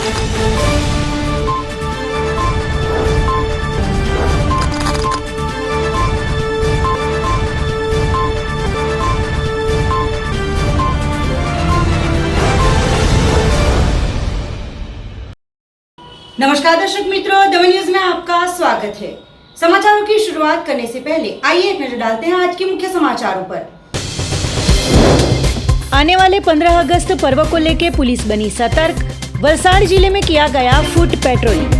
नमस्कार दर्शक मित्रों, दमन न्यूज में आपका स्वागत है। समाचारों की शुरुआत करने से पहले आइए एक नजर डालते हैं आज के मुख्य समाचारों पर। आने वाले 15 अगस्त पर्व को लेकर पुलिस बनी सतर्क। वलसाड़ जिले में किया गया फुट पेट्रोलिंग।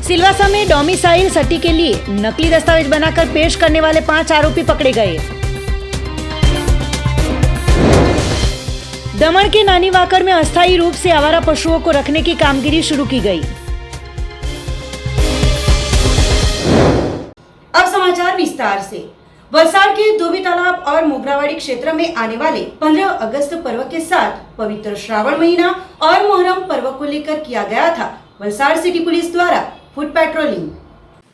सिलवासा में डोमिसाइल सर्टी के लिए नकली दस्तावेज बनाकर पेश करने वाले 5 आरोपी पकड़े गए। दमन के नानी वाकर में अस्थायी रूप से आवारा पशुओं को रखने की कामगिरी शुरू की गई। अब समाचार विस्तार से। वलसाड़ के धोबी तालाब और मोगरावाड़ी क्षेत्र में आने वाले 15 अगस्त पर्व के साथ पवित्र श्रावण महीना और मोहर्रम पर्व को लेकर किया गया था वलसाड़ सिटी पुलिस द्वारा फुट पेट्रोलिंग।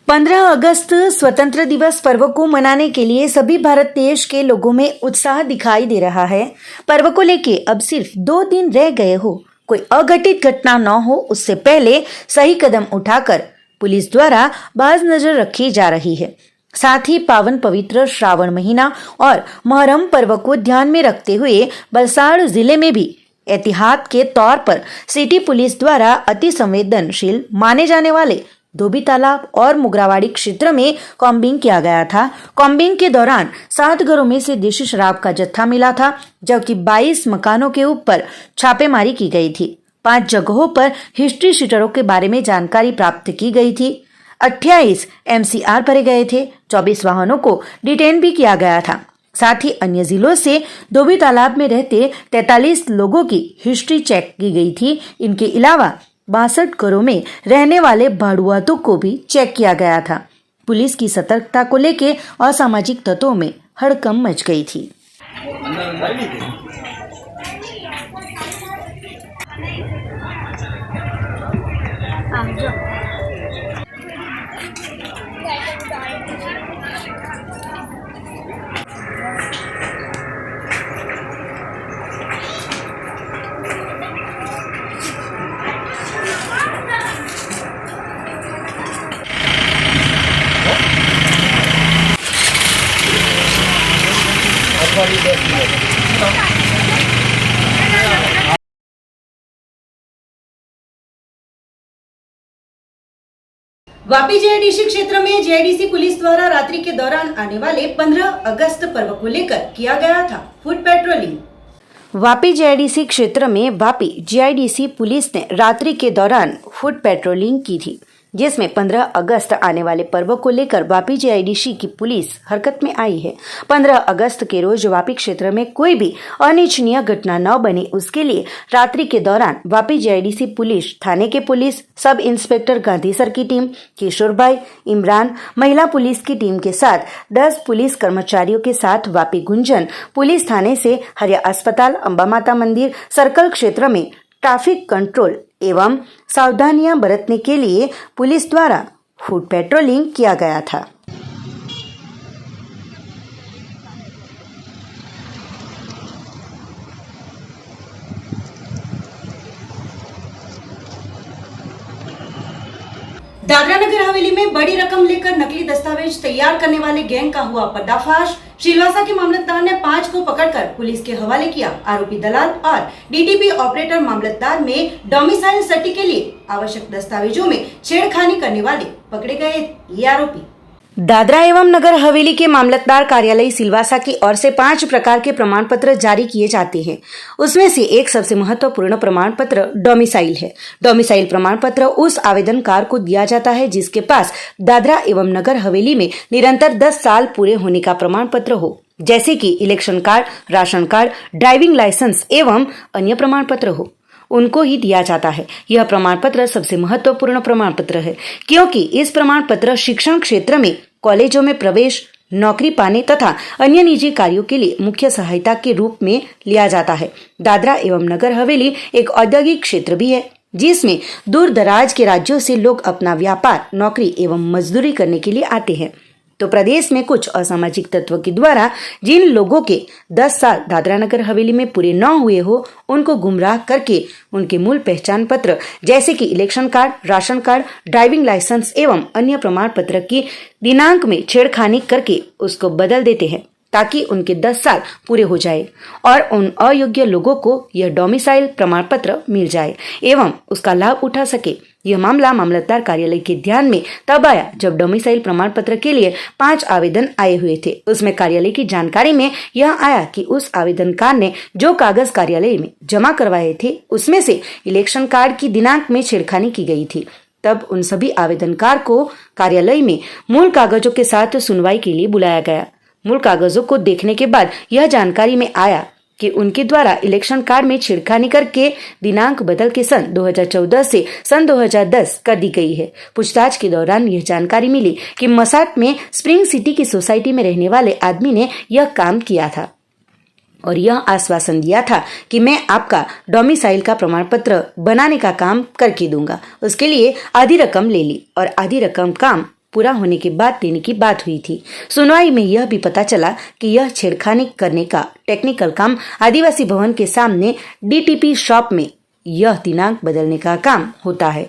15 अगस्त स्वतंत्र दिवस पर्व को मनाने के लिए सभी भारत देश के लोगों में उत्साह दिखाई दे रहा है। पर्व को लेके अब सिर्फ 2 दिन रह गए हो, कोई अघटित घटना न हो उससे पहले सही कदम उठाकर पुलिस द्वारा बाज नजर रखी जा रही है। साथ ही पावन पवित्र श्रावण महीना और मुहर्रम पर्व को ध्यान में रखते हुए वलसाड़ जिले में भी एहतियात के तौर पर सिटी पुलिस द्वारा अति संवेदनशील माने जाने वाले धोबी तालाब और मोगरावाड़ी क्षेत्र में कॉम्बिंग किया गया था। कॉम्बिंग के दौरान 7 घरों में से देशी शराब का जत्था मिला था, जबकि 22 मकानों के ऊपर छापेमारी की गई थी। 5 जगहों पर हिस्ट्री शीटरों के बारे में जानकारी प्राप्त की गई थी। 28 MCR भरे गए थे। 24 वाहनों को डिटेन भी किया गया था। साथ ही अन्य जिलों से धोबी तालाब में रहते 43 लोगों की हिस्ट्री चेक की गई थी। इनके अलावा 62 घरों में रहने वाले भाड़ुआतों को भी चेक किया गया था। पुलिस की सतर्कता को लेकर असामाजिक तत्वों में हड़कंप मच गई थी। वापी जेआईडीसी क्षेत्र में जेआईडीसी पुलिस द्वारा रात्रि के दौरान आने वाले 15 अगस्त पर्व को लेकर किया गया था फुट पेट्रोलिंग। वापी जेआईडीसी क्षेत्र में वापी जेआईडीसी पुलिस ने रात्रि के दौरान फुट पेट्रोलिंग की थी, जिसमें 15 अगस्त आने वाले पर्व को लेकर वापी जेआईडीसी की पुलिस हरकत में आई है। 15 अगस्त के रोज वापी क्षेत्र में कोई भी अनिच्छनीय घटना न बने उसके लिए रात्रि के दौरान वापी जेआईडीसी पुलिस थाने के police sub inspector Gandhi sir की टीम, किशोर भाई, इमरान, महिला पुलिस की टीम के साथ 10 पुलिस कर्मचारियों के साथ वापी गुंजन पुलिस थाने से हरिया अस्पताल, अंबा माता मंदिर सर्कल क्षेत्र में ट्रैफिक कंट्रोल एवं सावधानियां बरतने के लिए पुलिस द्वारा फुट पेट्रोलिंग किया गया था। दादरा नगर हवेली में बड़ी रकम लेकर नकली दस्तावेज तैयार करने वाले गैंग का हुआ पर्दाफाश। सिलवासा के मामलतदार ने 5 को पकड़कर पुलिस के हवाले किया। आरोपी दलाल और डीटीपी ऑपरेटर मामलतदार में डोमिसाइल सर्टी के लिए आवश्यक दस्तावेजों में छेड़खानी करने वाले पकड़े गए ये आरोपी। दादरा एवं नगर हवेली के मामलतदार कार्यालय सिलवासा की ओर से 5 प्रकार के प्रमाण पत्र जारी किए जाते हैं। उसमें से एक सबसे महत्वपूर्ण प्रमाण पत्र डोमिसाइल है। डोमिसाइल प्रमाण पत्र उस आवेदनकार को दिया जाता है जिसके पास दादरा एवं नगर हवेली में निरंतर 10 साल पूरे होने का प्रमाण पत्र हो, जैसे कि election card, ration card, driving licence एवं अन्य प्रमाण पत्र हो, उनको ही दिया जाता है। यह प्रमाण पत्र सबसे महत्वपूर्ण प्रमाण पत्र है, क्योंकि इस प्रमाण पत्र शिक्षण क्षेत्र में कॉलेजों में प्रवेश, नौकरी पाने तथा अन्य निजी कार्यों के लिए मुख्य सहायता के रूप में लिया जाता है। दादरा एवं नगर हवेली एक औद्योगिक क्षेत्र भी है, जिसमें दूर दराज के राज्यों से लोग अपना व्यापार, नौकरी एवं मजदूरी करने के लिए आते हैं। तो प्रदेश में कुछ असामाजिक तत्व के द्वारा जिन लोगों के 10 साल दादरा नगर हवेली में पूरे न हुए हो उनको गुमराह करके उनके मूल पहचान पत्र जैसे कि election card, ration card, driving licence एवं अन्य प्रमाण पत्र की दिनांक में छेड़खानी करके उसको बदल देते हैं ताकि उनके 10 साल पूरे हो जाए और उन अयोग्य लोगों को यह डोमिसाइल प्रमाण पत्र मिल जाए एवं उसका लाभ उठा सके। यह मामला मामलतदार कार्यालय के ध्यान में तब आया जब डोमिसाइल प्रमाण पत्र के लिए 5 आवेदन आए हुए थे। उसमें कार्यालय की जानकारी में यह आया कि उस आवेदनकार ने जो कागज कार्यालय में जमा करवाए थे उसमें से इलेक्शन कार्ड की दिनांक में छेड़खानी की गई थी। तब उन सभी आवेदनकार को कार्यालय में मूल कागजों के साथ सुनवाई के लिए बुलाया गया। मूल कागजों को देखने के बाद यह जानकारी में आया कि उनके द्वारा इलेक्शन कार्ड में छेड़खानी करके दिनांक बदल के सन 2014 से सन 2010 कर दी गई है। पूछताछ के दौरान यह जानकारी मिली कि मसाट में स्प्रिंग सिटी की सोसाइटी में रहने वाले आदमी ने यह काम किया था और यह आश्वासन दिया था कि मैं आपका डोमिसाइल का प्रमाण पत्र बनाने का काम करके दूंगा। उसके लिए आधी रकम ले ली और आधी रकम काम पूरा होने के बाद देने की बात हुई थी। सुनवाई में यह भी पता चला कि यह छेड़खानी करने का टेक्निकल काम आदिवासी भवन के सामने डीटीपी शॉप में यह दिनांक बदलने का काम होता है।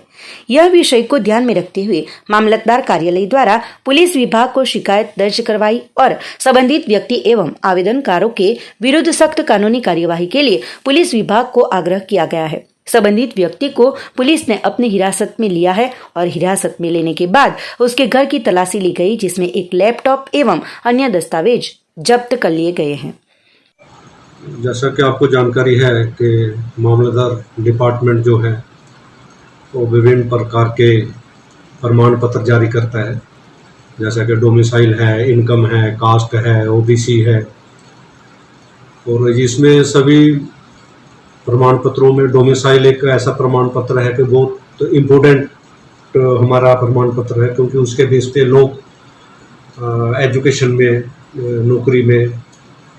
यह विषय को ध्यान में रखते हुए मामलतदार कार्यालय द्वारा पुलिस विभाग को शिकायत दर्ज करवाई और संबंधित व्यक्ति एवं आवेदनकारों के विरुद्ध सख्त कानूनी कार्यवाही के लिए पुलिस विभाग को आग्रह किया गया है। संबंधित व्यक्ति को पुलिस ने अपनी हिरासत में लिया है और हिरासत में लेने के बाद उसके घर की तलाशी ली गई जिसमें एक लैपटॉप एवं अन्य दस्तावेज जब्त कर लिए गए हैं। जैसा कि आपको जानकारी है कि मामलेदार डिपार्टमेंट जो है वो विभिन्न प्रकार के प्रमाण पत्र जारी करता है, जैसा कि डोमिसाइल है, इनकम है, कास्ट है, ओबीसी है। और इसमें सभी प्रमाण पत्रों में डोमिसाइल एक ऐसा प्रमाण पत्र है कि बहुत इम्पोर्टेंट हमारा प्रमाण पत्र है, क्योंकि उसके बेस पे लोग एजुकेशन में, नौकरी में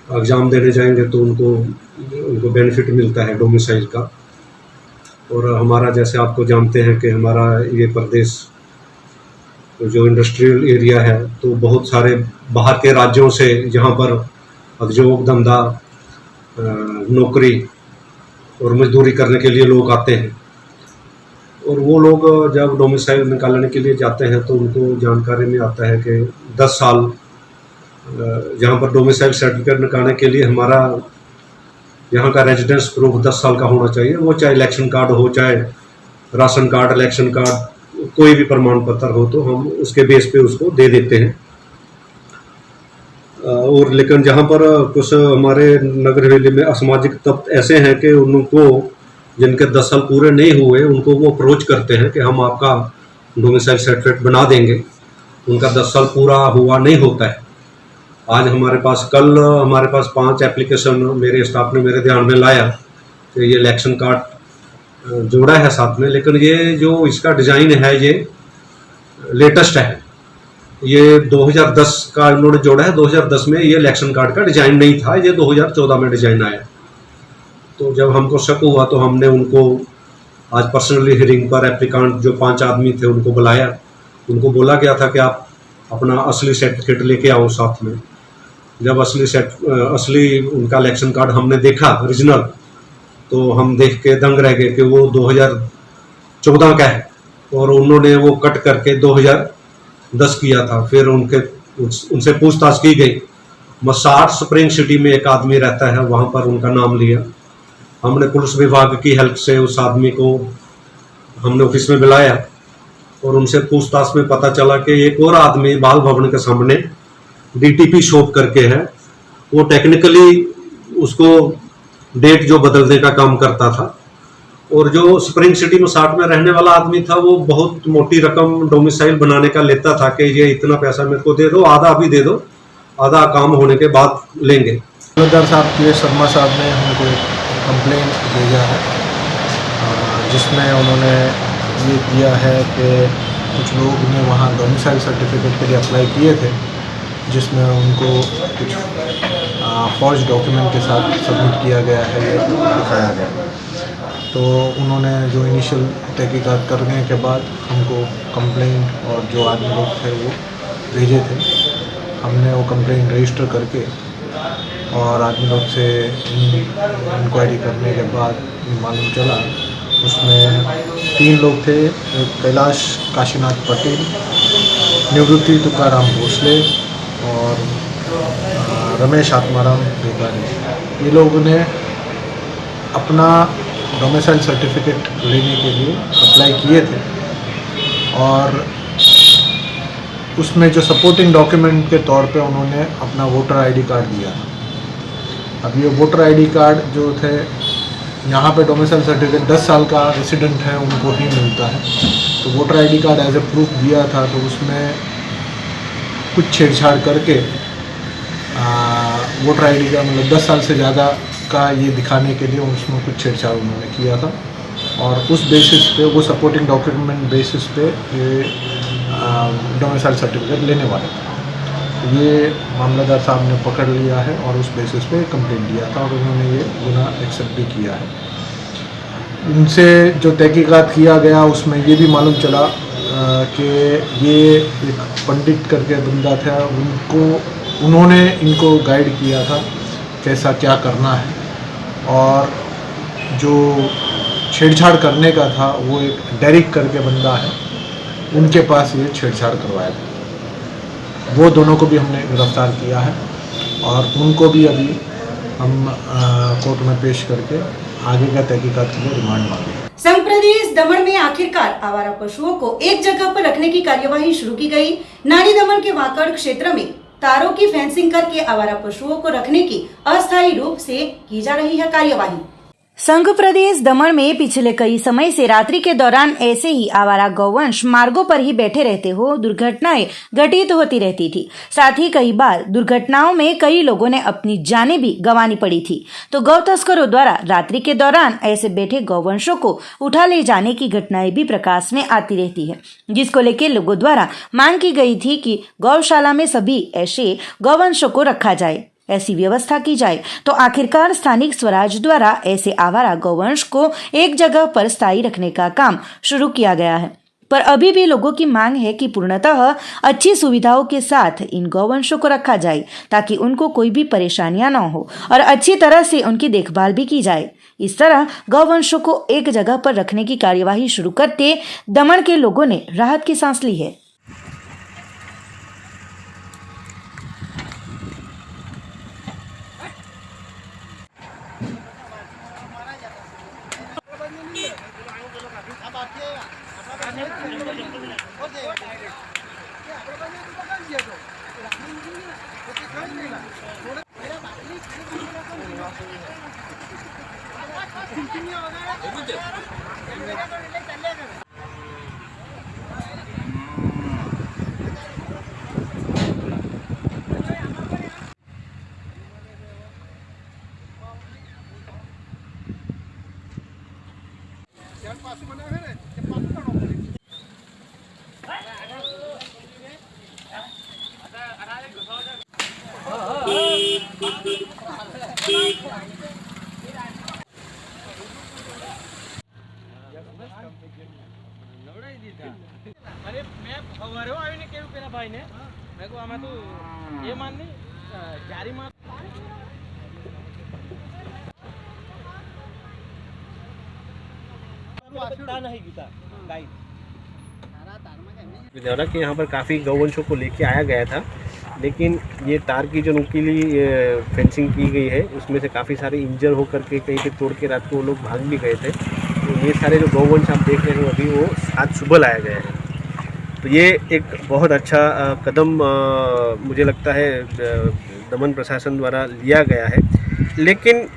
एग्ज़ाम देने जाएंगे तो उनको बेनिफिट मिलता है डोमिसाइल का। और हमारा, जैसे आपको जानते हैं कि हमारा ये प्रदेश जो इंडस्ट्रियल एरिया है, तो बहुत सारे बाहर के राज्यों से जहाँ पर उद्योग धंधा, नौकरी और मजदूरी करने के लिए लोग आते हैं। और वो लोग जब डोमिसाइल निकालने के लिए जाते हैं तो उनको जानकारी में आता है कि 10 साल जहाँ पर डोमिसाइल सर्टिफिकेट निकालने के लिए हमारा यहाँ का रेजिडेंस प्रूफ 10 साल का होना चाहिए। वो चाहे इलेक्शन कार्ड हो, चाहे राशन कार्ड, इलेक्शन कार्ड, कोई भी प्रमाण पत्र हो, तो हम उसके बेस पे उसको दे देते हैं। और लेकिन जहाँ पर कुछ हमारे नगर हवेली में असामाजिक तत्व ऐसे हैं कि उनको, जिनके 10 साल पूरे नहीं हुए, उनको वो अप्रोच करते हैं कि हम आपका डोमिसाइल सर्टिफिकेट बना देंगे। उनका 10 साल पूरा हुआ नहीं होता है। आज कल हमारे पास 5 एप्लीकेशन मेरे स्टाफ ने मेरे ध्यान में लाया कि ये इलेक्शन कार्ड जोड़ा है साथ में, लेकिन ये जो इसका डिज़ाइन है ये लेटेस्ट है। ये 2010 का इन्होंने जोड़ा है। 2010 में ये इलेक्शन कार्ड का डिज़ाइन नहीं था, ये 2014 में डिज़ाइन आया। तो जब हमको शक हुआ तो हमने उनको आज पर्सनली हियरिंग पर एप्लीकांट जो 5 आदमी थे उनको बुलाया। उनको बोला गया था कि आप अपना असली सर्टिफिकेट लेके आओ साथ में। जब असली उनका इलेक्शन कार्ड हमने देखा ओरिजिनल, तो हम देख के दंग रह गए कि वो 2014 का है और उन्होंने वो कट करके 2010 किया था। फिर उनसे पूछताछ की गई। मसाट स्प्रिंग सिटी में एक आदमी रहता है, वहाँ पर उनका नाम लिया। हमने पुलिस विभाग की हेल्प से उस आदमी को हमने ऑफिस में बुलाया और उनसे पूछताछ में पता चला कि एक और आदमी बाल भवन के सामने डीटीपी शॉप करके है, वो टेक्निकली उसको डेट जो बदलने का काम करता था। और जो स्प्रिंग सिटी में 60 में रहने वाला आदमी था, वो बहुत मोटी रकम डोमिसाइल बनाने का लेता था कि ये इतना पैसा मेरे को दे दो, आधा अभी दे दो, आधा काम होने के बाद लेंगे। मामलेदार साहब के शर्मा साहब ने हमको एक कंप्लेन भेजा है, जिसमें उन्होंने ये दिया है कि कुछ लोग ने वहाँ डोमिसाइल सर्टिफिकेट के लिए अप्लाई किए थे, जिसमें उनको कुछ फॉर्ज डॉक्यूमेंट के साथ सबमिट किया गया है, ये दिखाया गया। तो उन्होंने जो इनिशियल तहकीकात करने के बाद हमको कंप्लेंट और जो आदमी लोग थे वो भेजे थे। हमने वो कंप्लेंट रजिस्टर करके और आदमी लोग से इंक्वायरी करने के बाद मालूम चला उसमें 3 लोग थे। एक कैलाश काशीनाथ पटेल, निवृत्ति तुकाराम भोसले और रमेश आत्माराम बेगारी। ये लोगों ने अपना डोमिसाइल सर्टिफिकेट लेने के लिए अप्लाई किए थे और उसमें जो सपोर्टिंग डॉक्यूमेंट के तौर पे उन्होंने अपना वोटर आईडी कार्ड दिया था। अब ये वोटर आईडी कार्ड जो थे, यहाँ पे डोमिसाइल सर्टिफिकेट 10 साल का रेसिडेंट है उनको ही मिलता है, तो voter ID card as a proof दिया था, तो उसमें कुछ छेड़छाड़ करके वोटर आईडी का मतलब 10 साल से ज़्यादा का ये दिखाने के लिए उसमें कुछ छेड़छाड़ उन्होंने किया था और उस बेसिस पे, वो सपोर्टिंग डॉक्यूमेंट बेसिस पे ये डोमिसाइल सर्टिफिकेट लेने वाले थे। ये मामलेदार साहब ने पकड़ लिया है और उस बेसिस पे कंप्लेंट दिया था और उन्होंने ये गुनाह एक्सेप्ट भी किया है। इनसे जो तहकीकात किया गया उसमें ये भी मालूम चला कि ये एक पंडित करके बंदा था, उन्होंने इनको गाइड किया था कैसा क्या करना है और जो छेड़छाड़ करने का था वो एक डेरिक करके बंदा है, उनके पास ये छेड़छाड़ करवाया था। वो दोनों को भी हमने गिरफ्तार किया है और उनको भी अभी हम कोर्ट में पेश करके आगे का तहकीकात के लिए रिमांड मांगे। संघ प्रदेश दमन में आखिरकार आवारा पशुओं को एक जगह पर रखने की कार्यवाही शुरू की गई। नानी दमन के वाकड़ क्षेत्र में तारों की फेंसिंग करके आवारा पशुओं को रखने की अस्थायी रूप से की जा रही है कार्यवाही। संघ प्रदेश दमन में पिछले कई समय से रात्रि के दौरान ऐसे ही आवारा गौवंश मार्गों पर ही बैठे रहते हो दुर्घटनाएं घटित होती रहती थी। साथ ही कई बार दुर्घटनाओं में कई लोगों ने अपनी जानें भी गंवानी पड़ी थी। तो गौ तस्करों द्वारा रात्रि के दौरान ऐसे बैठे गौवंशों को उठा ले जाने की घटनाएं भी प्रकाश में आती रहती है, जिसको लेकर लोगों द्वारा मांग की गई थी कि गौशाला में सभी ऐसे गौवंशों को रखा जाए, ऐसी व्यवस्था की जाए। तो आखिरकार स्थानिक स्वराज द्वारा ऐसे आवारा गौवंश को एक जगह पर स्थायी रखने का काम शुरू किया गया है, पर अभी भी लोगों की मांग है कि पूर्णतः अच्छी सुविधाओं के साथ इन गौवंशों को रखा जाए ताकि उनको कोई भी परेशानियां न हो और अच्छी तरह से उनकी देखभाल भी की जाए। इस तरह गौवंशों को एक जगह पर रखने की कार्यवाही शुरू करते दमन के लोगों ने राहत की सांस ली है। अरे मैं खबर हो आवी ने केवु पेरा भाई ने मैं को आमा तो ये माननी जारी मा पता नहीं गीता गाइड विद्यालय के यहाँ पर काफ़ी गौवंशों को लेके आया गया था, लेकिन ये तार की जो नुकीली फेंसिंग की गई है उसमें से काफ़ी सारे इंजर होकर के कहीं पे तोड़ के रात को वो लोग भाग भी गए थे। तो ये सारे जो गौवंश आप देख रहे हो अभी वो आज सुबह लाया गया है। तो ये एक बहुत अच्छा कदम मुझे लगता है दमन प्रशासन द्वारा लिया गया है, लेकिन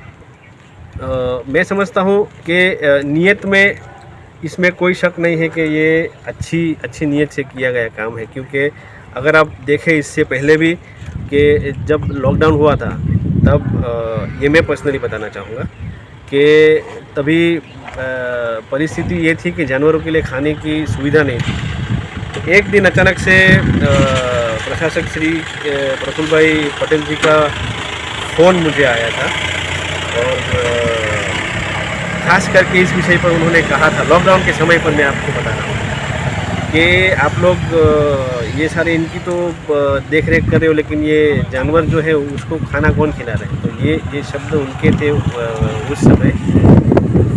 मैं समझता हूँ कि नीयत में इसमें कोई शक नहीं है कि ये अच्छी नीयत से किया गया काम है। क्योंकि अगर आप देखें इससे पहले भी कि जब लॉकडाउन हुआ था तब ये मैं पर्सनली बताना चाहूँगा कि तभी परिस्थिति ये थी कि जानवरों के लिए खाने की सुविधा नहीं थी। तो एक दिन अचानक से प्रशासक श्री प्रफुल्ल भाई पटेल जी का फ़ोन मुझे आया था और खास करके इस विषय पर उन्होंने कहा था, लॉकडाउन के समय पर मैं आपको बता रहा हूँ कि आप लोग ये सारे इनकी तो देख रेख कर रहे हो, लेकिन ये जानवर जो है उसको खाना कौन खिला रहे हैं। तो ये शब्द उनके थे उस समय।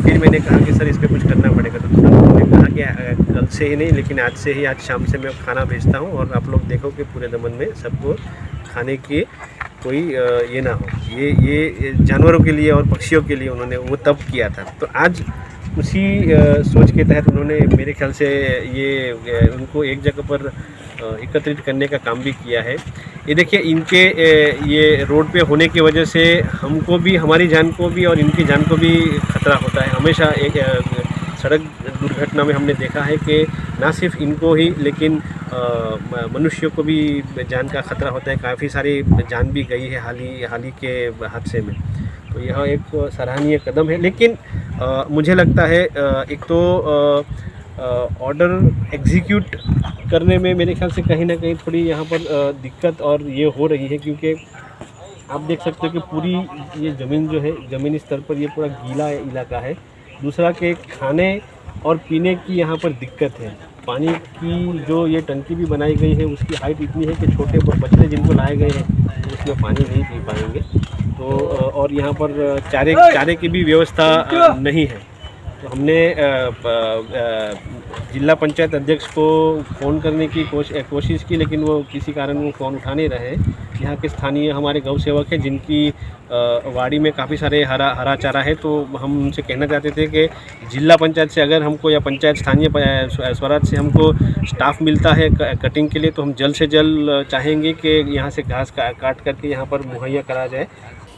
फिर मैंने कहा कि सर इस पर कुछ करना पड़ेगा। तो तुरंत उन्होंने कहा कि कल से ही नहीं, लेकिन आज से ही, आज शाम से मैं खाना भेजता हूँ और आप लोग देखो कि पूरे दमन में सबको खाने की कोई ये ना हो। ये जानवरों के लिए और पक्षियों के लिए उन्होंने वो तब किया था। तो आज उसी सोच के तहत उन्होंने मेरे ख्याल से ये उनको एक जगह पर एकत्रित करने का काम भी किया है। ये देखिए, इनके ये रोड पे होने की वजह से हमको भी, हमारी जान को भी और इनकी जान को भी खतरा होता है। हमेशा एक सड़क दुर्घटना में हमने देखा है कि ना सिर्फ इनको ही, लेकिन मनुष्यों को भी जान का खतरा होता है। काफ़ी सारी जान भी गई है हाल ही के हादसे में। तो यह एक सराहनीय कदम है। लेकिन मुझे लगता है एक तो ऑर्डर एग्जीक्यूट करने में मेरे ख्याल से कहीं ना कहीं थोड़ी यहाँ पर दिक्कत और ये हो रही है, क्योंकि आप देख सकते हो कि पूरी ये ज़मीन जो है, ज़मीनी स्तर पर ये पूरा गीला इलाका है। दूसरा कि खाने और पीने की यहाँ पर दिक्कत है। पानी की जो ये टंकी भी बनाई गई है उसकी हाइट इतनी है कि छोटे बछड़े जिनको लाए गए हैं उसमें पानी नहीं पी पाएंगे। तो और यहाँ पर चारे की भी व्यवस्था नहीं है। तो हमने जिला पंचायत अध्यक्ष को फ़ोन करने की कोशिश की, लेकिन वो किसी कारण वो फ़ोन उठा नहीं रहे। यहाँ के स्थानीय हमारे गौ सेवक हैं जिनकी वाड़ी में काफ़ी सारे हरा चारा है। तो हम उनसे कहना चाहते थे कि जिला पंचायत से अगर हमको या पंचायत स्थानीय स्वराज से हमको स्टाफ मिलता है कटिंग के लिए, तो हम जल्द से जल्द चाहेंगे कि यहाँ से घास काट करके यहाँ पर मुहैया करा जाए।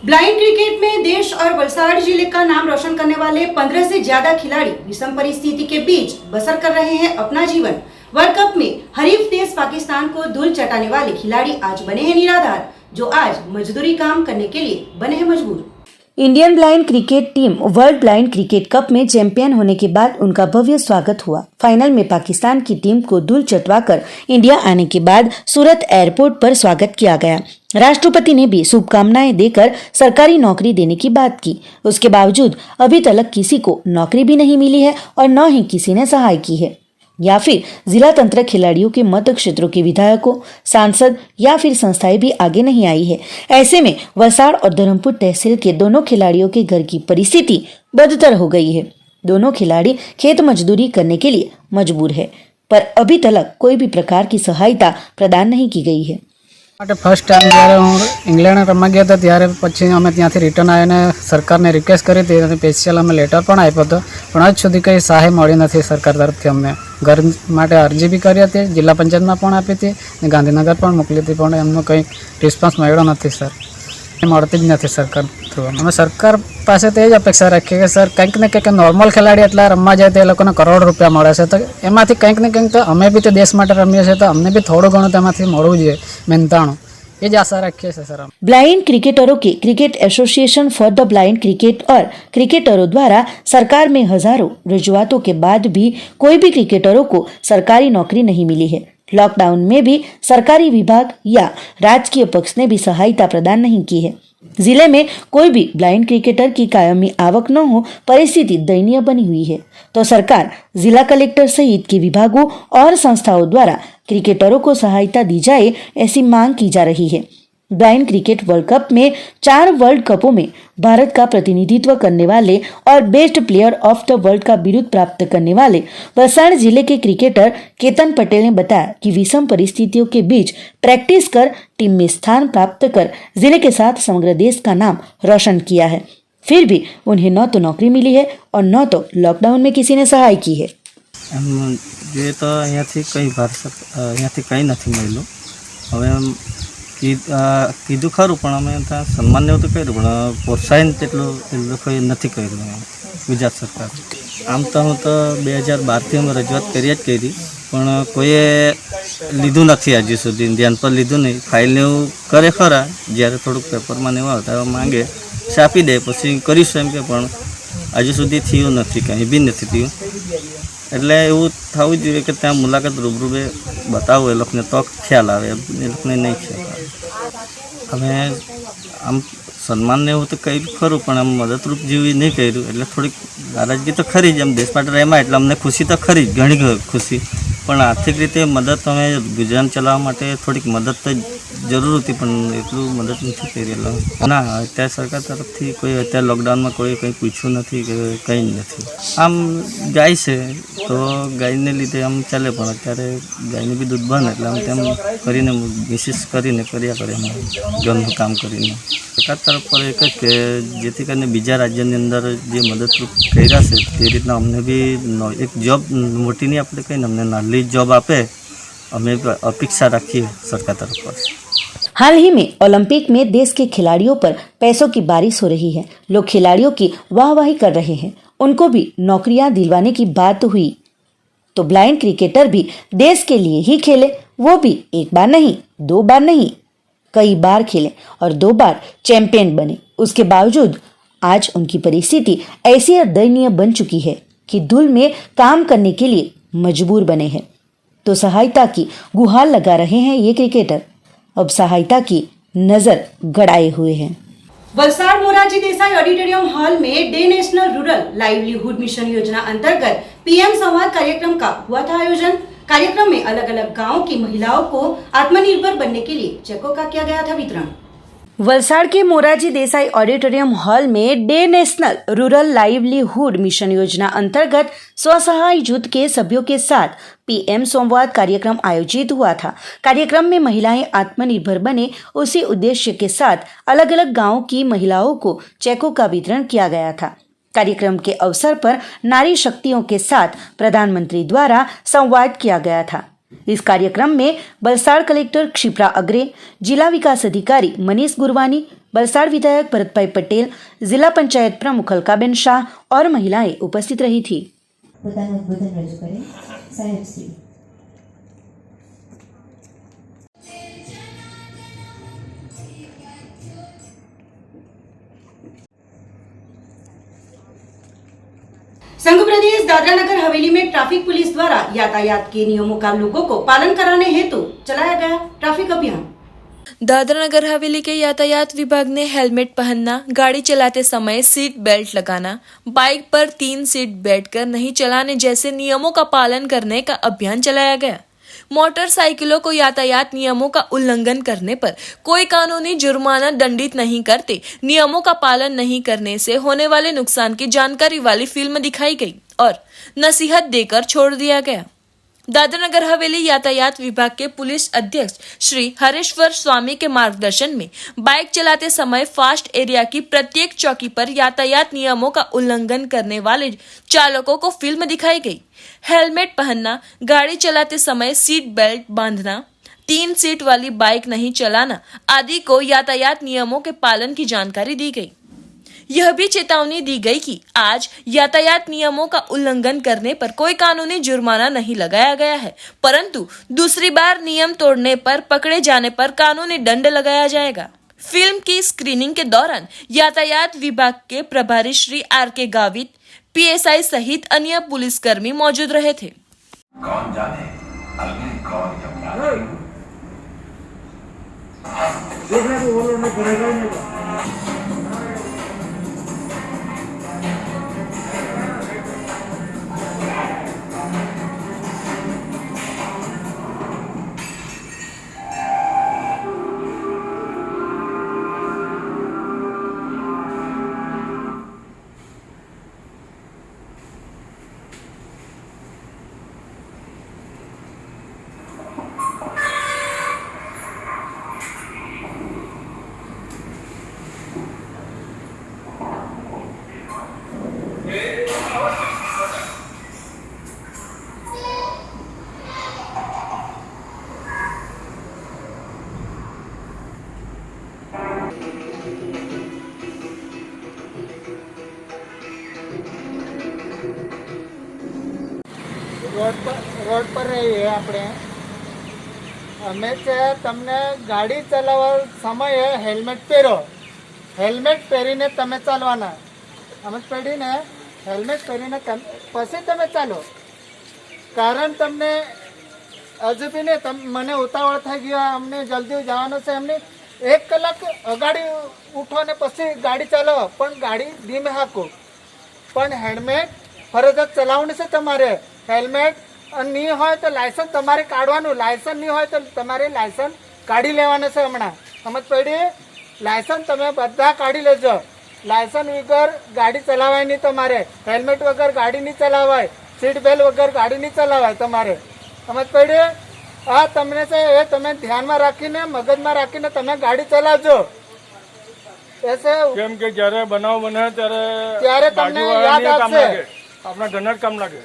ब्लाइंड क्रिकेट में देश और वलसाड़ जिले का नाम रोशन करने वाले 15 से ज्यादा खिलाड़ी विषम परिस्थिति के बीच बसर कर रहे हैं अपना जीवन। वर्ल्ड कप में हरीफ देश पाकिस्तान को धूल चटाने वाले खिलाड़ी आज बने हैं निराधार, जो आज मजदूरी काम करने के लिए बने हैं मजबूर। Indian blind cricket team world blind cricket cup में चैंपियन होने के बाद उनका भव्य स्वागत हुआ। फाइनल में पाकिस्तान की टीम को धूल चटवाकर इंडिया आने के बाद सूरत एयरपोर्ट पर स्वागत किया गया। राष्ट्रपति ने भी शुभकामनाएं देकर सरकारी नौकरी देने की बात की। उसके बावजूद अभी तक किसी को नौकरी भी नहीं मिली है और न ही किसी ने सहाय की है, या फिर जिला तंत्र खिलाड़ियों के मत क्षेत्रों के विधायकों, सांसद या फिर संस्थाएं भी आगे नहीं आई है। ऐसे में वलसाड़ और धर्मपुर तहसील के दोनों खिलाड़ियों के घर की परिस्थिति बदतर हो गई है। दोनों खिलाड़ी खेत मजदूरी करने के लिए मजबूर है, पर अभी तक कोई भी प्रकार की सहायता प्रदान नहीं की गई है। फर्स्ट टाइम જ્યારે હું ઇંગ્લેન્ડ રમવા ગયો હતો ત્યારે પછી અમે ત્યાંથી રિટર્ન આવીને સરકારને રિક્વેસ્ટ કરી હતી અને સ્પેશિયલ અમે લેટર પણ આપ્યો હતો, પણ આજ સુધી કંઈ સહાય મળી નથી સરકાર તરફથી। અમને ઘર માટે અરજી બી કરી હતી, જિલ્લા પંચાયતમાં પણ આપી હતી અને ગાંધીનગર પણ મોકલી હતી, પણ એમનો કંઈ રિસ્પોન્સ મળ્યો નથી સર। મળતી જ નથી સરકાર થ્રુ। અમે સરકાર પાસે તો એ જ અપેક્ષા રાખીએ કે સર કંઈક ને કંઈક નોર્મલ ખેલાડી એટલા રમવા જાય તો એ લોકોને કરોડ રૂપિયા મળે છે, તો એમાંથી કંઈક ને કંઈક તો અમે બી તો દેશ માટે રમીએ છીએ, તો અમને બી થોડું ઘણું તેમાંથી મળવું જોઈએ મહેનતાણું, ये જ आशा रखिए सर। हम ब्लाइंड क्रिकेटरों के cricket association for the blind cricket और क्रिकेटरों द्वारा सरकार में हजारों रजुआतों के बाद भी कोई भी क्रिकेटरों को सरकारी नौकरी नहीं मिली है। लॉकडाउन में भी सरकारी विभाग या राजकीय पक्ष ने भी सहायता प्रदान नहीं की है। जिले में कोई भी ब्लाइंड क्रिकेटर की कायमी आवक न हो, परिस्थिति दयनीय बनी हुई है। तो सरकार, जिला कलेक्टर सहित के विभागों और संस्थाओं द्वारा क्रिकेटरों को सहायता दी जाए, ऐसी मांग की जा रही है। ब्लाइंड क्रिकेट वर्ल्ड कप में 4 वर्ल्ड कपों में भारत का प्रतिनिधित्व करने वाले और best player of the world का बिरुद प्राप्त करने वाले वलसाड़ जिले के क्रिकेटर केतन पटेल ने बताया कि विषम परिस्थितियों के बीच प्रैक्टिस कर टीम में स्थान प्राप्त कर जिले के साथ समग्र देश का नाम रोशन किया है। फिर भी उन्हें न तो नौकरी मिली है और न तो लॉकडाउन में किसी ने सहाय की है। જોઈએ તો અહીંયાથી કંઈ અહીંયાથી કંઈ નથી મળ્યું। હવે કીધું ખરું, પણ અમે ત્યાં સન્માન એવું તો કર્યું, પણ પ્રોત્સાહન તેટલું એ લોકોએ નથી કર્યું ગુજરાત સરકાર। આમ તો હું તો 2012થી અમે રજૂઆત કરી જ કરી, પણ કોઈએ લીધું નથી હજી સુધી, ધ્યાન પર લીધું નહીં। ફાઇલને એવું કરે ખરા, જ્યારે થોડુંક પેપરમાં ને એવા આવતા માંગે છાપી દે, પછી કરીશું એમ કે, પણ હજુ સુધી થયું નથી, કંઈ બી નથી થયું। એટલે એવું થવું જોઈએ કે ત્યાં મુલાકાત રૂબરૂએ બતાવો એ લોકોને, તો ખ્યાલ આવે, એ લોકોને નહીં ખ્યાલ આવે। અમે આમ સન્માનને એવું તો કર્યું ખરું, પણ આમ મદદરૂપ જેવી નહીં કર્યું, એટલે થોડીક નારાજગી તો ખરી જ। આમ દેશ માટે રહેમાં એટલે અમને ખુશી તો ખરી જ, ઘણી ખુશી, પણ આર્થિક રીતે મદદ અમે ગુજરાન ચલાવવા માટે થોડીક મદદ તો જરૂર હતી, પણ એટલું મદદ નથી કરી રહેલો. ના, અત્યારે સરકાર તરફથી કોઈ અત્યારે લોકડાઉનમાં કોઈ કંઈ પૂછ્યું નથી કે કંઈ જ નથી. આમ ગાય છે તો ગાયને લીધે આમ ચાલે, પણ અત્યારે ગાયને બી દૂધ બને એટલે આમ તેમ કરીને મિસિસ કરીને કર્યા કરે અમે ઘરનું કામ કરીને. સરકાર તરફ પર એક જ કે જેથી કરીને બીજા રાજ્યની અંદર જે મદદરૂપ કર્યા છે તે રીતના અમને બી એક જોબ મોટી નહીં આપણે કહીને અમને નાની जॉब आपे हमें अपेक्षा रखी है सरकार तरफ पर। हाल ही में ओलंपिक में देश के खिलाड़ियों पर पैसों की बारिश हो रही है। लोग खिलाड़ियों की वाहवाही कर रहे हैं, उनको भी नौकरियां दिलवाने की बात हुई तो ब्लाइंड क्रिकेटर भी देश के लिए ही खेले, वो भी एक बार नहीं, 2 बार नहीं, कई बार खेले और 2 बार चैंपियन बने। उसके बावजूद आज उनकी परिस्थिति ऐसी दयनीय बन चुकी है कि धूल में काम करने के लिए मजबूर बने हैं। तो सहायता की गुहार लगा रहे हैं ये क्रिकेटर, अब सहायता की नजर गड़ाए हुए हैं। वलसाड मोरारजी देसाई ऑडिटोरियम हॉल में day national rural livelihood mission योजना अंतर्गत पीएम संवाद कार्यक्रम का हुआ था आयोजन। कार्यक्रम में अलग अलग गांव की महिलाओं को आत्मनिर्भर बनने के लिए चेकों का किया गया था वितरण। वलसाड के मोरारजी देसाई ऑडिटोरियम हॉल में day national rural livelihood mission योजना अंतर्गत स्वसहाय जुट के सभ्यों के साथ पीएम संवाद कार्यक्रम आयोजित हुआ था। कार्यक्रम में महिलाएं आत्मनिर्भर बने, उसी उद्देश्य के साथ अलग अलग गांव की महिलाओं को चेकों का वितरण किया गया था। कार्यक्रम के अवसर पर नारी शक्तियों के साथ प्रधानमंत्री द्वारा संवाद किया गया था। इस कार्यक्रम में वलसाड कलेक्टर क्षिप्रा अग्रे, जिला विकास अधिकारी मनीष गुरवानी, वलसाड विधायक भरतभाई पटेल, जिला पंचायत प्रमुख अलकाबेन शाह और महिलाएं उपस्थित रही थी। संघ प्रदेश दादरा नगर हवेली में ट्रैफिक पुलिस द्वारा यातायात के नियमों का लोगों को पालन कराने हेतु चलाया गया ट्रैफिक अभियान। दादरा नगर हवेली के यातायात विभाग ने हेलमेट पहनना, गाड़ी चलाते समय सीट बेल्ट लगाना, बाइक पर 3 सीट बैठकर नहीं चलाने जैसे नियमों का पालन करने का अभियान चलाया गया। मोटरसाइकिलों को यातायात नियमों का उल्लंघन करने पर कोई कानूनी जुर्माना दंडित नहीं करते। नियमों का पालन नहीं करने से होने वाले नुकसान की जानकारी वाली फिल्म दिखाई गई और नसीहत देकर छोड़ दिया गया। दादरा नगर हवेली यातायात विभाग के पुलिस अध्यक्ष श्री हरेश्वर स्वामी के मार्गदर्शन में बाइक चलाते समय फास्ट एरिया की प्रत्येक चौकी पर यातायात नियमों का उल्लंघन करने वाले चालकों को फिल्म दिखाई गई। हेलमेट पहनना, गाड़ी चलाते समय सीट बेल्ट बांधना, 3 सीट वाली बाइक नहीं चलाना आदि को यातायात नियमों के पालन की जानकारी दी गई। यह भी चेतावनी दी गई कि आज यातायात नियमों का उल्लंघन करने पर कोई कानूनी जुर्माना नहीं लगाया गया है, परंतु दूसरी बार नियम तोड़ने पर पकड़े जाने पर कानूनी दंड लगाया जाएगा। फिल्म की स्क्रीनिंग के दौरान यातायात विभाग के प्रभारी श्री R.K. गावित, PSI सहित अन्य पुलिसकर्मी मौजूद रहे थे। कौन जाने अगली कौन जब देखने को बोलना पड़ेगा ही नहीं। રોડ પર રહીએ આપણે હંમેશા તમને ગાડી ચલાવવા સમયે હેલ્મેટ પહેરો, હેલ્મેટ પહેરીને તમે ચાલવાના, સમજ પડી ને? હેલ્મેટ પહેરીને પછી તમે ચાલો, કારણ તમને હજુ બી ને મને ઉતાવળ થઈ ગયો, અમને જલ્દી જવાનું છે, અમને 1 કલાક અગાડી ઉઠો ને પછી ગાડી ચલાવો, પણ ગાડી ધીમે હાંકો, પણ હેલ્મેટ ફરજિયાત ચલાવવાનું છે તમારે। હેલ્મેટ અને નહીં હોય તો લાયસન્સ તમારે કાઢવાનું. લાયસન્સ નહીં હોય તો તમારે લાયસન્સ કાઢી લેવાનું છે હમણાં. સમજ પડી? લાયસન્સ તમે બધા કાઢી લેજો. લાયસન્સ વગર ગાડી ચલાવાય નહીં તમારે. હેલ્મેટ વગર ગાડી નહીં ચલાવાય. સીટ બેલ્ટ વગર ગાડી નહીં ચલાવાય તમારે. સમજ પડી? આ તમને છે એ તમે ધ્યાનમાં રાખીને મગજમાં રાખીને તમે ગાડી ચલાવજો. કેમ કે જ્યારે બનાવ બને ત્યારે તમને યાદ આવશે. આપણા ઘરના કામ લાગે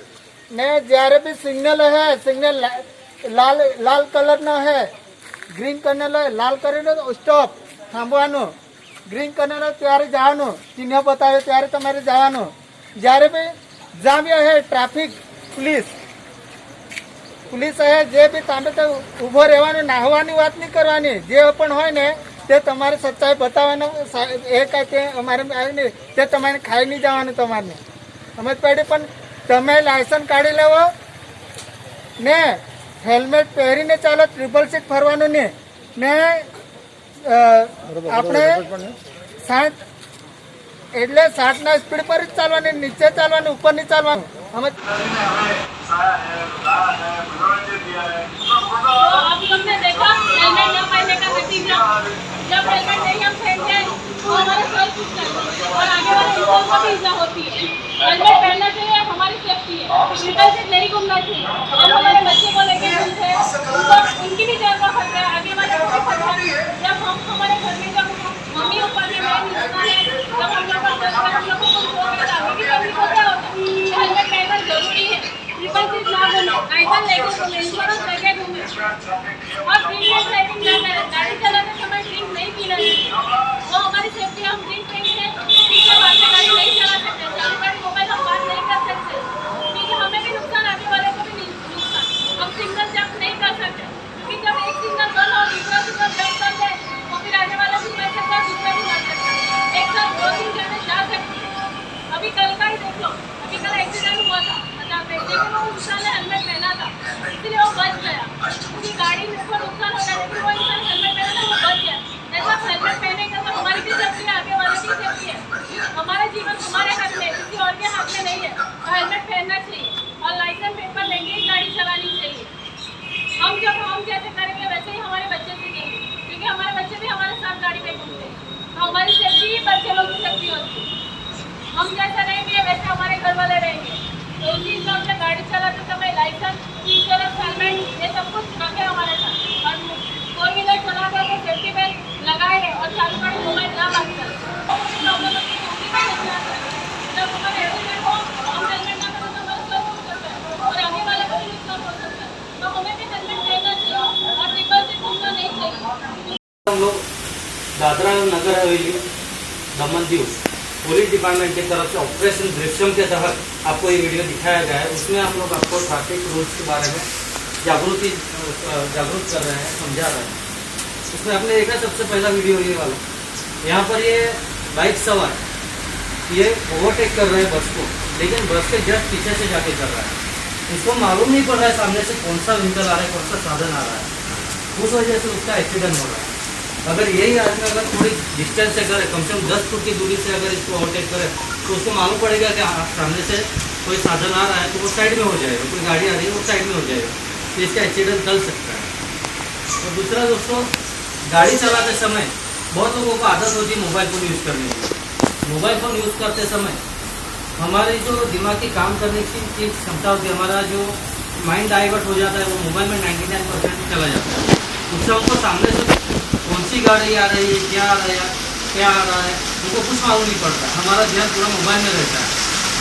ને જ્યારે બી સિગ્નલ હે, સિગ્નલ લાલ કલરનો હે, ગ્રીન કલરનો લાલ કરીને સ્ટોપ થાંભવાનું, ગ્રીન કલરનો ત્યારે જવાનું, ચિહ્ન બતાવે ત્યારે તમારે જવાનું. જ્યારે બી જામ્યો હે ટ્રાફિક पुलिस है जे भी तांबे तो उभो રહેવાનું, નાહવાની વાત નહીં કરવાની. જે પણ હોય ને તે તમારે સચ્ચાઈ બતાવવાનું. એ કાંઈ તે અમારે આવીને તે તમારે ખાઈ નહીં જવાનું. તમારે સમજ પડી? પણ તમે લાયસન્સ કાઢી લેવો ને હેલ્મેટ પહેરીને ચાલો. ટ્રિપલ સીટ ફરવાનું નહીં ને આપણે 60 એટલે 60ના સ્પીડ પર જ ચાલવાની. નીચે ચાલવાનું, ઉપર નહીં ચાલવાનું. સમજ? आप हमने देखा हेलमेट न पहनने का नतीजा, जब हेलमेट नहीं हम पहनते हैं तो हमारे सर फूट जाते हैं और आगे वाले इंसान को भी इजा होती है. हेलमेट पहनना चाहिए, हमारी सेफ्टी है. ट्रिपल सीट नहीं घूमना चाहिए. हम हमारे बच्चे को लेके घूमते हैं, उनकी भी जान का खतरा है, आगे वाले को भी खतरा है. जब हम हमारे घर में जब मम्मी ऊपर में मैं हिस्सा है, जब हम लोग हम लोग को आगे की फैमिली को क्या होता है? हेलमेट पहनना जरूरी है. ट्रिपल सीट ना घूमे, लाइसेंस लेके घूमे, इंश्योरेंस लेके घूमे और ड्रिंक ड्राइविंग ना करें. गाड़ी चलाते समय ड्रिंक नहीं पीना चाहिए. वो हमारी सेफ्टी. हम ड्रिंक करेंगे पीछे बात में गाड़ी नहीं चला सकते, चालू गाड़ी मोबाइल हम बात नहीं कर सकते, क्योंकि हमें भी नुकसान, आगे वाले को भी नुकसान. हम सिग्नल जंप नहीं कर सकते, क्योंकि जब एक सिग्नल बंद और दूसरा सिग्नल जंप कर जाए तो फिर आगे वाला भी मर सकता है, दूसरा भी मर सकता है. एक साथ 2-3 जने जा सकते हैं. अभी कल का ही देख लो, अभी कल एक्सीडेंट हुआ था, लेकिन वो इंसान ने हेलमेट पहना था इसलिए वो बच गया. उसकी गाड़ी में ऊपर नुकसान हो गया, लेकिन वो इंसान हेलमेट पहना था, वो बच गया. ऐसा हेलमेट पहने का तो हमारी भी सेफ्टी है, आगे वाले की सेफ्टी है. हमारा जीवन हमारे हाथ में, किसी और के हाथ में नहीं है. तो हेलमेट पहनना चाहिए और लाइसेंस पेपर लेके ही गाड़ी चलानी चाहिए. हम जैसे करेंगे वैसे ही हमारे बच्चे सीखेंगे, क्योंकि हमारे बच्चे भी हमारे साथ गाड़ी पे घूमते हैं. तो हमारी सेफ्टी ही बच्चे लोग की सेफ्टी होती है. हम जैसे रहेंगे वैसे हमारे घर वाले रहेंगे. तो उसी हिसाब से गाड़ी चलाते समय लाइसेंस, इंश्योरेंस, हेलमेट ये सब कुछ रखे हमारे साथ. और 4 व्हीलर चलाते तो सेफ्टी बेल्ट लगाए और चालू गाड़ी मोबाइल ना बात करें. जब हमारे एक्सीडेंट हो हम हेलमेट ना करें तो हमारा सर फूट सकता है और आगे वाले को भी नुकसान हो सकता है. तो हमें भी हेलमेट पहनना चाहिए और ट्रिपल सीट घूमना नहीं चाहिए. हम लोग दादरा नगर हवेली दमन दीव पुलिस डिपार्टमेंट की तरफ से ऑपरेशन दृश्यम के तहत आपको ये वीडियो दिखाया गया है. उसमें हम लोग आपको ट्रैफिक रूल्स के बारे में जागरूक कर रहे हैं, समझा रहे हैं. उसमें आपने देखा सबसे पहला वीडियो ये वाला, यहाँ पर ये बाइक सवार ये ओवरटेक कर रहे हैं बस को, लेकिन बस के जस्ट पीछे से जाके कर रहा है. उसको मालूम नहीं पड़ रहा है सामने से कौन सा व्हीकल आ रहा है, कौन सा साधन आ रहा है. उस वजह से उसका एक्सीडेंट हो रहा है. अगर यही आदमी अगर थोड़ी डिस्टेंस से करे, कम से कम 10 फुट की दूरी से अगर इसको ओवरटेक करे तो उसको मालूम पड़ेगा कि सामने से कोई साधन आ रहा है तो वो साइड में हो जाएगा, कोई गाड़ी आ रही है वो साइड में हो जाएगा, तो इसका एक्सीडेंट टल सकता है. और दूसरा दोस्तों, गाड़ी चलाते समय बहुत लोगों को आदत होती है मोबाइल फ़ोन यूज़ करने की. मोबाइल फ़ोन यूज़ करते समय हमारी जो दिमाग की काम करने की क्षमता होती है, हमारा जो माइंड डाइवर्ट हो जाता है, वो मोबाइल में 99% चला जाता है. उससे हमको सामने से कौन सी गाड़ी आ रही है, क्या आ रहा है उनको कुछ मालूम नहीं पड़ता. हमारा ध्यान पूरा मोबाइल में रहता है.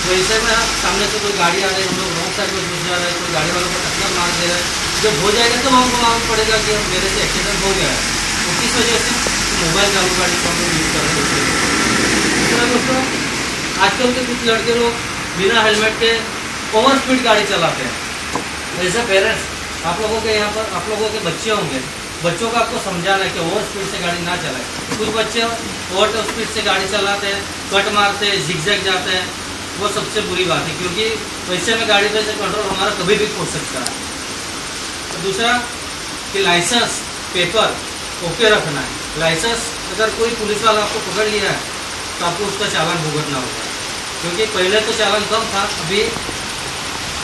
तो ऐसे में सामने से कोई गाड़ी आ रही है, हम लोग रॉन्ग साइड में घुस जा रहे हैं, कोई गाड़ी वालों को टक्कर मार दे रहा है. जब हो जाएगा तो हमको मालूम पड़ेगा कि मेरे से एक्सीडेंट हो गया है. तो किस वजह से मोबाइल चालू गाड़ी को हम लोग यूज़ कर रहे हैं. दूसरा दोस्तों, आजकल के कुछ लड़के लोग बिना हेलमेट के ओवर स्पीड गाड़ी चलाते हैं. ऐसे पेरेंट्स आप लोगों के यहाँ पर आप लोगों के बच्चे होंगे, बच्चों को आपको समझाना है कि ओवर स्पीड से गाड़ी ना चलाए. कुछ बच्चे ओवर स्पीड से गाड़ी चलाते हैं, कट मारते हैं, जिगजैग जाते हैं, वो सबसे बुरी बात है, क्योंकि वैसे में गाड़ी पे से कंट्रोल हमारा कभी भी खो सकता है. तो दूसरा कि लाइसेंस पेपर ओके रखना है. लाइसेंस अगर कोई पुलिस वाला आपको पकड़ लिया है तो आपको उसका चालान भुगतना होगा, क्योंकि पहले तो चालान कम था, अभी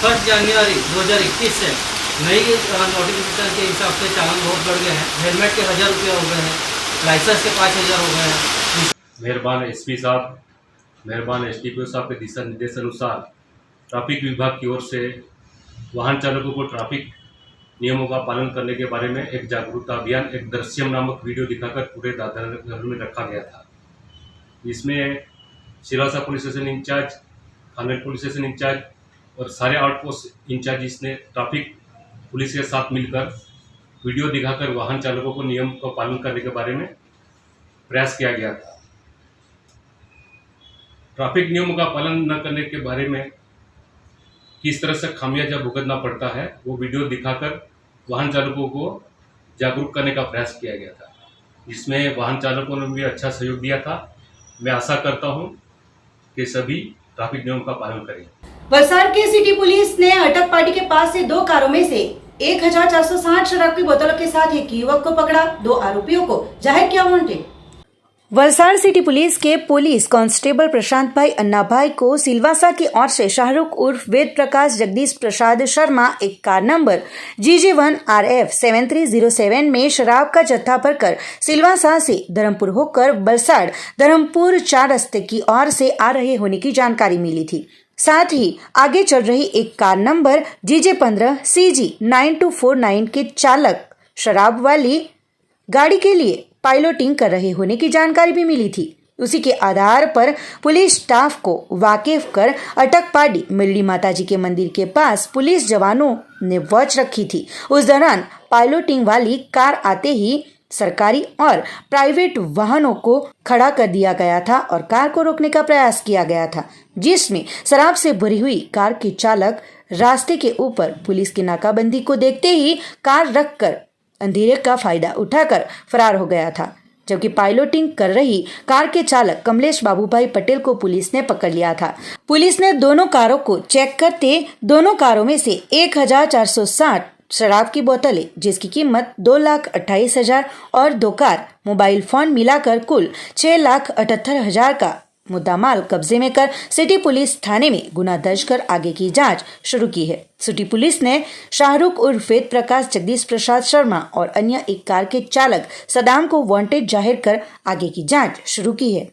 1 जनवरी 2021 से नई नोटिफिकेशन के हिसाब से चालान बहुत बढ़ गए हैं। हेलमेट के 1000 रुपये हो गए हैं, लाइसेंस के 5000 हो गए हैं। मेहरबान एसपी साहब, मेहरबान एसडीपीओ साहब के दिशा निर्देश अनुसार ट्रैफिक विभाग की ओर से वाहन चालकों को ट्रैफिक नियमों का पालन करने के बारे में एक जागरूकता अभियान, एक दृश्यम नामक वीडियो दिखाकर पूरे दादरा नगर में रखा गया था। इसमें सिलवासा पुलिस स्टेशन इंचार्ज, थाने पुलिस स्टेशन इंचार्ज और सारे आउटपोस्ट इंचार्ज ने ट्रैफिक पुलिस के साथ मिलकर वीडियो दिखाकर वाहन चालकों को नियम का पालन करने के बारे में प्रयास किया गया था। ट्रैफिक नियमों का पालन न करने के बारे में किस तरह से खामियाजा भुगतना पड़ता है, वो वीडियो दिखाकर वाहन चालकों को जागरूक करने का प्रयास किया गया था, जिसमें वाहन चालकों ने भी अच्छा सहयोग दिया था। मैं आशा करता हूं कि सभी ट्रैफिक नियम का पालन करें। वलसाड़ के सिटी पुलिस ने अटक पार्टी के पास से 2 कारों में से 1460 शराब की बोतलों के साथ एक युवक को पकड़ा। 2 आरोपियों को जाहिर किया वांटेड। वलसाड़ सिटी पुलिस के पुलिस कांस्टेबल प्रशांत भाई अन्ना भाई को सिलवासा की ओर से शाहरुख उर्फ वेद प्रकाश जगदीश प्रसाद शर्मा एक कार नंबर GJ1 RF 7307 में शराब का जत्था भरकर सिलवासा से धर्मपुर होकर वलसाड़ धर्मपुर 4 रास्ते की ओर से आ रहे होने की जानकारी मिली थी। साथ ही आगे चल रही एक कार नंबर GJ15 CG 9249 के चालक शराब वाली गाड़ी के लिए पायलटिंग कर रहे होने की जानकारी भी मिली थी। उसी के आधार पर पुलिस स्टाफ को वाकिफ कर अटक पार्टी मिल्ली माताजी के मंदिर के पास पुलिस जवानों ने वॉच रखी थी। उस दौरान पायलटिंग वाली कार आते ही सरकारी और प्राइवेट वाहनों को खड़ा कर दिया गया था और कार को रोकने का प्रयास किया गया था, जिसमें शराब से भरी हुई कार के चालक रास्ते के ऊपर पुलिस की नाकाबंदी को देखते ही कार रखकर अंधेरे का फायदा उठाकर फरार हो गया था। जबकि पायलटिंग कर रही कार के चालक कमलेश बाबूभाई पटेल को पुलिस ने पकड़ लिया था। पुलिस ने दोनों कारों को चेक करते दोनों कारों में से 1460 शराब की बोतलें, जिसकी कीमत 2,28,000 और 2 कार मोबाइल फोन मिलाकर कुल 6,78,000 का मुद्दामाल कब्जे में कर सिटी पुलिस थाने में गुना दर्ज कर आगे की जांच शुरू की है। सिटी पुलिस ने शाहरुख उर्फ वेद प्रकाश जगदीश प्रसाद शर्मा और अन्य एक कार के चालक सदाम को वांटेड जाहिर कर आगे की जांच शुरू की है।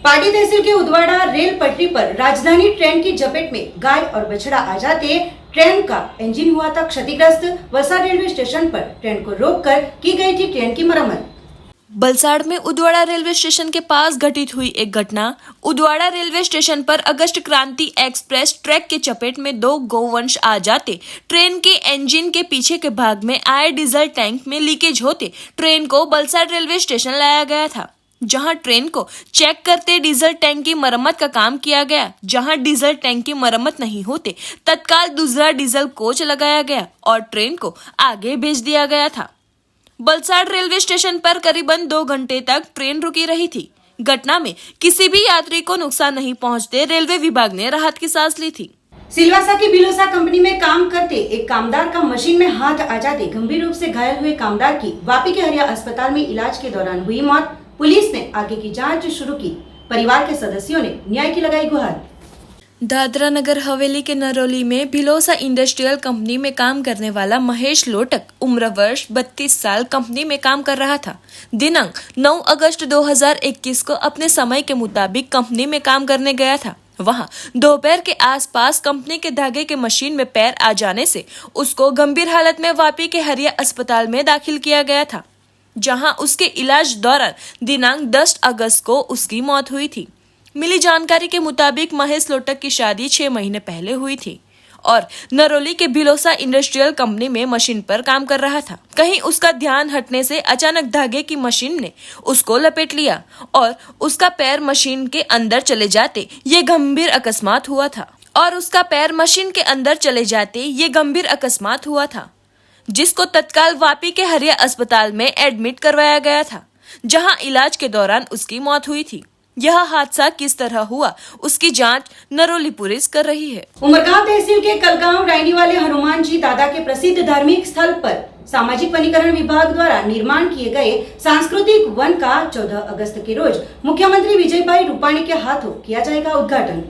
पाटी तहसील के उदवाड़ा रेल पटरी पर राजधानी ट्रेन की चपेट में गाय और बछड़ा आ जाते ट्रेन का इंजन हुआ था क्षतिग्रस्त। वलसाड़ रेलवे स्टेशन पर ट्रेन को रोककर की गई थी ट्रेन की मरम्मत। वलसाड़ में उदवाड़ा रेलवे स्टेशन के पास घटित हुई एक घटना। उदवाड़ा रेलवे स्टेशन पर अगस्त क्रांति एक्सप्रेस ट्रैक के चपेट में 2 गौवंश आ जाते ट्रेन के इंजन के पीछे के भाग में आए डीजल टैंक में लीकेज होते ट्रेन को वलसाड़ रेलवे स्टेशन लाया गया था, जहां ट्रेन को चेक करते डीजल टैंक की मरम्मत का काम किया गया। जहां डीजल टैंक की मरम्मत नहीं होते तत्काल दूसरा डीजल कोच लगाया गया और ट्रेन को आगे भेज दिया गया था। वलसाड़ रेलवे स्टेशन पर करीबन 2 घंटे तक ट्रेन रुकी रही थी। घटना में किसी भी यात्री को नुकसान नहीं पहुंचते रेलवे विभाग ने राहत की सांस ली थी। सिलवासा की बिलोसा कंपनी में काम करते एक कामदार का मशीन में हाथ आ जाते गंभीर रूप से घायल हुए कामदार की वापी के हरिया अस्पताल में इलाज के दौरान हुई मौत। पुलिस ने आगे की जांच शुरू की। परिवार के सदस्यों ने न्याय की लगाई गुहार। दादरा नगर हवेली के नरोली में भिलोसा इंडस्ट्रियल कंपनी में काम करने वाला महेश लोटक उम्र वर्ष 32 साल कंपनी में काम कर रहा था। दिनांक 9 अगस्त 2021 को अपने समय के मुताबिक कंपनी में काम करने गया था। वहां दोपहर के आसपास कंपनी के धागे के मशीन में पैर आ जाने से उसको गंभीर हालत में वापी के हरिया अस्पताल में दाखिल किया गया था, जहां उसके इलाज दौरान दिनांक 10 अगस्त को उसकी मौत हुई थी। मिली जानकारी के मुताबिक महेश लोटक की शादी 6 महीने पहले हुई थी और नरोली के भिलोसा इंडस्ट्रियल कंपनी में मशीन पर काम कर रहा था। कहीं उसका ध्यान हटने से अचानक धागे की मशीन ने उसको लपेट लिया और उसका पैर मशीन के अंदर चले जाते ये गंभीर अकस्मात हुआ था। जिसको तत्काल वापी के हरिया अस्पताल में एडमिट करवाया गया था, जहां इलाज के दौरान उसकी मौत हुई थी। यह हादसा किस तरह हुआ उसकी जांच नरोली पुलिस कर रही है। उमरगांव तहसील के कलगांव रायनी वाले हनुमान जी दादा के प्रसिद्ध धार्मिक स्थल पर सामाजिक वनीकरण विभाग द्वारा निर्माण किए गए सांस्कृतिक वन का 14 अगस्त के रोज मुख्यमंत्री विजयभाई रूपाणी के हाथों किया जाएगा उद्घाटन।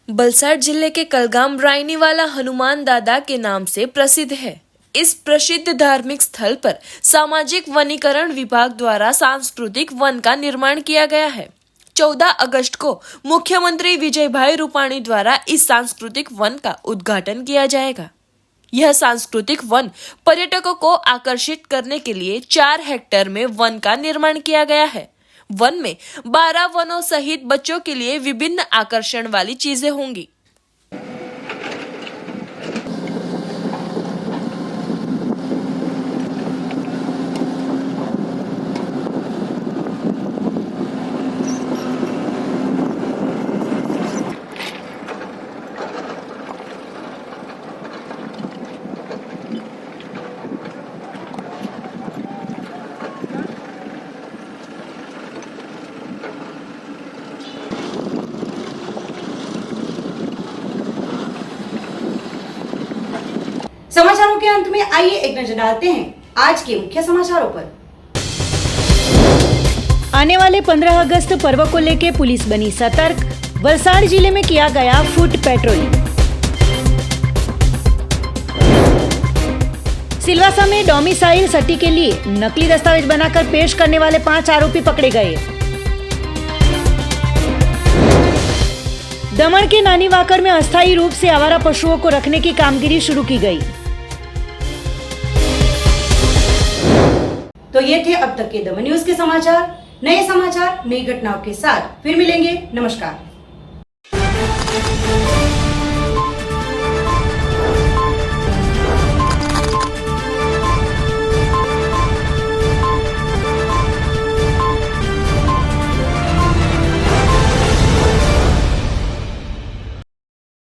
वलसाड जिले के कलगाम रायनी वाला हनुमान दादा के नाम से प्रसिद्ध है। इस प्रसिद्ध धार्मिक स्थल पर सामाजिक वनीकरण विभाग द्वारा सांस्कृतिक वन का निर्माण किया गया है। 14 अगस्त को मुख्यमंत्री विजयभाई रूपाणी द्वारा इस सांस्कृतिक वन का उद्घाटन किया जाएगा। यह सांस्कृतिक वन पर्यटकों को आकर्षित करने के लिए 4 हेक्टेयर में वन का निर्माण किया गया है। वन में 12 वनों सहित बच्चों के लिए विभिन्न आकर्षण वाली चीजें होंगी। समाचारों के अंत में आइए एक नजर डालते हैं आज के मुख्य समाचारों पर। आने वाले 15 अगस्त पर्व को लेकर पुलिस बनी सतर्क। वलसाड जिले में किया गया फुट पेट्रोलिंग। सिलवासा में डोमिसाइल सर्टी के लिए नकली दस्तावेज बनाकर पेश करने वाले 5 आरोपी पकड़े गए। दमन के नानी वाकर में अस्थायी रूप से आवारा पशुओं को रखने की कामगिरी शुरू की गई। तो ये थे अब तक के दमन न्यूज के समाचार। नए समाचार नई घटनाओं के साथ फिर मिलेंगे। नमस्कार।